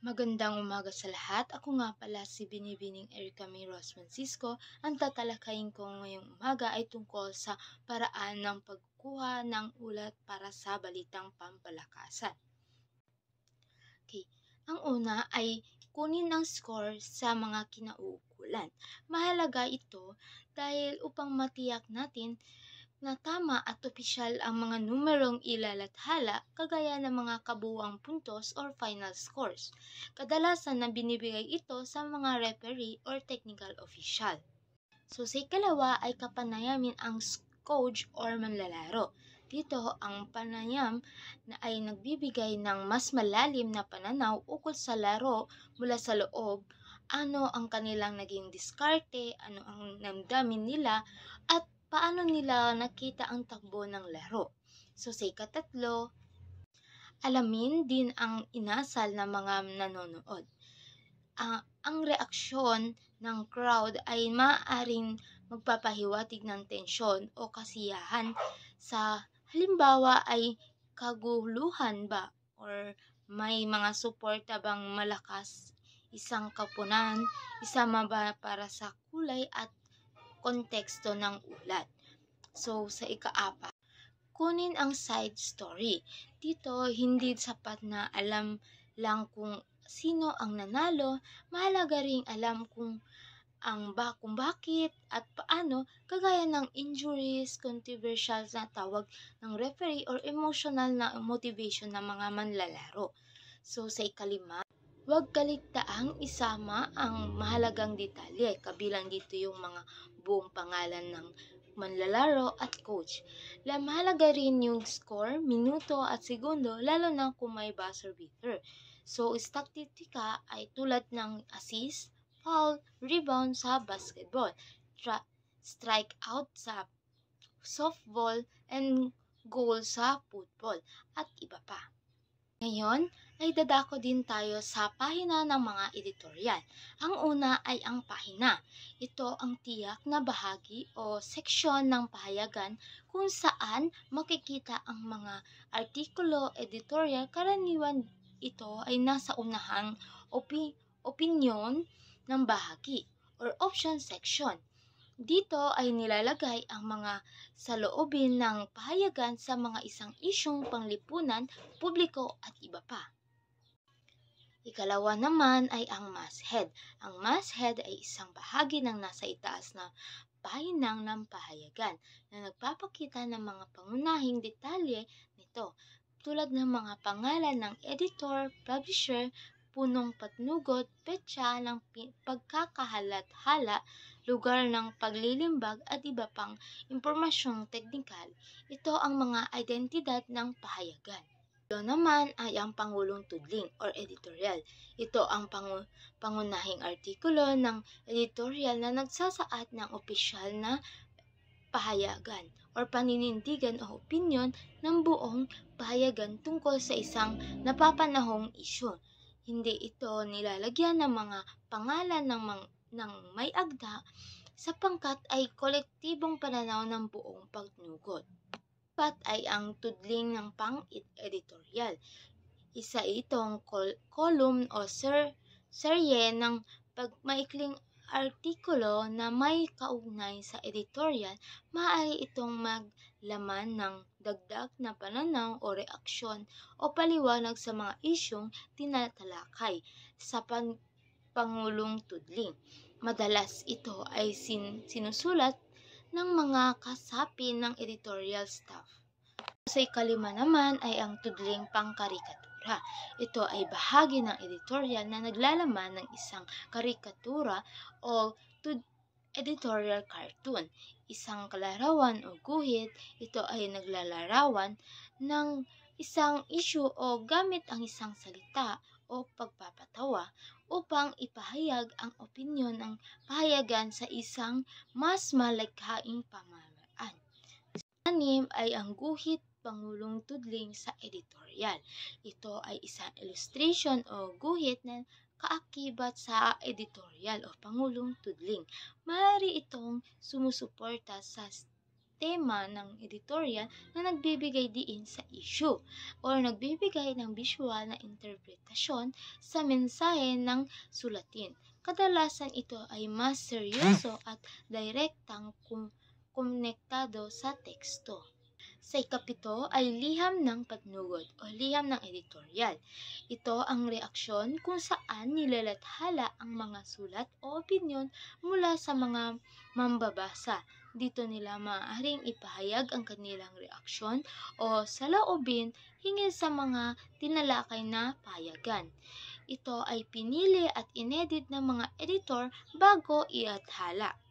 Magandang umaga sa lahat. Ako nga pala si Binibining Erica May Ross Francisco. Ang tatalakayin ko ngayong umaga ay tungkol sa paraan ng pagkuha ng ulat para sa balitang pampalakasan. Okay. Ang una ay kunin ang score sa mga kinauukulan. Mahalaga ito dahil upang matiyak natin na tama at opisyal ang mga numerong ilalathala kagaya ng mga kabuuang puntos or final scores. Kadalasan na binibigay ito sa mga referee or technical official. So sa ikalawa ay kapanayamin ang coach or manlalaro. Dito ang panayam na ay nagbibigay ng mas malalim na pananaw ukol sa laro mula sa loob, ano ang kanilang naging diskarte, ano ang namdamin nila, at paano nila nakita ang takbo ng laro. So sa ikatatlo, alamin din ang inasal ng mga nanonood. Ang reaksyon ng crowd ay maaaring magpapahiwatig ng tensyon o kasiyahan sa halimbawa ay kaguluhan ba or may mga suporta bang malakas, isang kapunan, isama ba para sa kulay at konteksto ng ulat. So sa ikaapat, kunin ang side story. Dito, hindi sapat na alam lang kung sino ang nanalo, mahalaga ring alam kung bakit at paano, kagaya ng injuries, controversial na tawag ng referee or emotional na motivation ng mga manlalaro. So sa ikalima, huwag kaligtaang isama ang mahalagang detalye, kabilang dito yung mga buong pangalan ng manlalaro at coach. Mahalaga rin yung score, minuto at segundo, lalo na kung may buzzer beater. So, statistika ay tulad ng assist, foul, rebound sa basketball, strike out sa softball, and goal sa football, at iba pa. Ngayon ay dadako din tayo sa pahina ng mga editorial. Ang una ay ang pahina. Ito ang tiyak na bahagi o seksyon ng pahayagan kung saan makikita ang mga artikulo editorial. Karaniwan ito ay nasa unahang opinyon ng bahagi or option section. Dito ay nilalagay ang mga saloobin ng pahayagan sa mga isang isyong panglipunan, publiko at iba pa. Ikalawa naman ay ang masthead. Ang masthead ay isang bahagi ng nasa itaas na pahinang ng pahayagan na nagpapakita ng mga pangunahing detalye nito, tulad ng mga pangalan ng editor, publisher, punong patnugot, petsa ng pagkakahalat-hala, lugar ng paglilimbag at iba pang impormasyong teknikal. Ito ang mga identidad ng pahayagan. Ito naman ay ang Pangulong Tudling or editorial. Ito ang pangunahing artikulo ng editorial na nagsasaad ng opisyal na pahayagan or paninindigan o opinyon ng buong pahayagan tungkol sa isang napapanahong isyu. Hindi ito nilalagyan ng mga pangalan ng may agda sapagkat ay kolektibong pananaw ng buong pagnugot. Dapat ay ang tudling ng pang-editorial. Isa itong column o serye ng maikling artikulo na may kaugnay sa editorial. Maaari itong maglaman ng dagdag na pananaw o reaksyon o paliwanag sa mga isyong tinatalakay sa Pangulong Tudling. Madalas ito ay sinusulat ng mga kasapi ng editorial staff. Sa ikalima naman ay ang tudling pangkarikatura. Ito ay bahagi ng editorial na naglalaman ng isang karikatura o editorial cartoon. Isang kalarawan o guhit, ito ay naglalarawan ng isang issue o gamit ang isang salita o pagpapatawa upang ipahayag ang opinyon ng pahayagan sa isang mas malikhaing pamamaraan. Anim ay ang guhit Pangulong Tudling sa editorial. Ito ay isang illustration o guhit na kaakibat sa editorial o Pangulong Tudling. Maaari itong sumusuporta sa tema ng editorial na nagbibigay diin sa issue or nagbibigay ng visual na interpretasyon sa mensahe ng sulatin. Kadalasan ito ay mas seryoso at direktang konektado sa teksto. Sa ikapito ay liham ng patnugod o liham ng editorial. Ito ang reaksyon kung saan nilalathala ang mga sulat o opinyon mula sa mga mambabasa. Dito nila maaaring ipahayag ang kanilang reaksyon o saloobin hinggil sa mga tinalakay na payagan. Ito ay pinili at inedit ng mga editor bago iathala.